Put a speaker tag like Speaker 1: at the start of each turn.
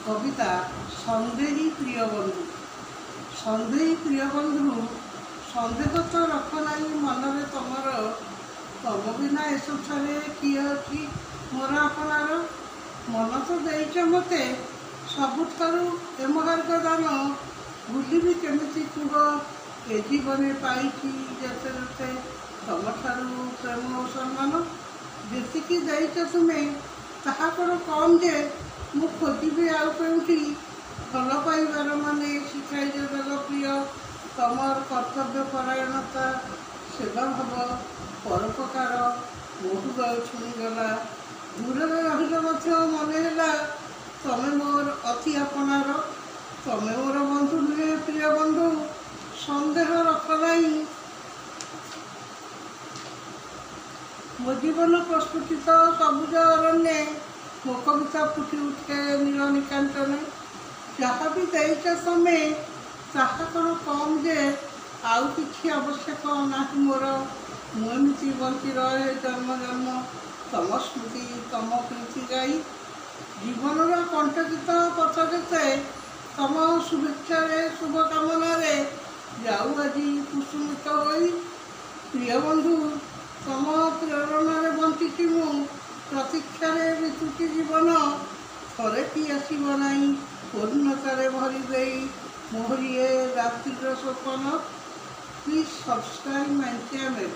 Speaker 1: कविता सन्देही प्रिय बंधु। सन्देही प्रिय बंधु सन्देह तो रख नहीं मनरे तमर, तम बिना ए संसारे किए अच्छी मोर आपणार। मन तो देच मते सबुठारु ए महार्ग दान, भूलिबी केमिति कुह ए जीवन पाई जेते जेते तम ठारू प्रेम और सम्मान। जेतिकी देच तुम्हें ताहा करो कम जे मु खोजी आउ कौटी भल पाइबार माने शिखाई देल प्रिय। तमर कर्तव्य परायणता सेवा भाव परोपकार बहुत छुणीगला। दूर रही मनला तमें मोर अति आपणार। तमें मोर बंधु नुहे प्रिय बंधु, सन्देह रख नहीं। मो जीवन प्रस्फुटित सबुज अरण्ये मो कविता फुटी उठे नील निकांचन। जहाँ भी देच तमें ताहा कौन कम जे आउ कि आवश्यक ना मोर। मुझे बंची रहे जन्म जन्म तम स्मृति तम प्रीति गाई। जीवन कंटकित पथ केते तम शुभेच्छा शुभकामन जाऊ आज कुसुमित होई। प्रिय बंधु तम प्रेरणा बंची मु प्रतीक्षार बीतुची जीवन। थरे कि आसब नाई पूर्णतार भरी दे मोहरिए रात्रि स्वप्न। Please subscribe my channel.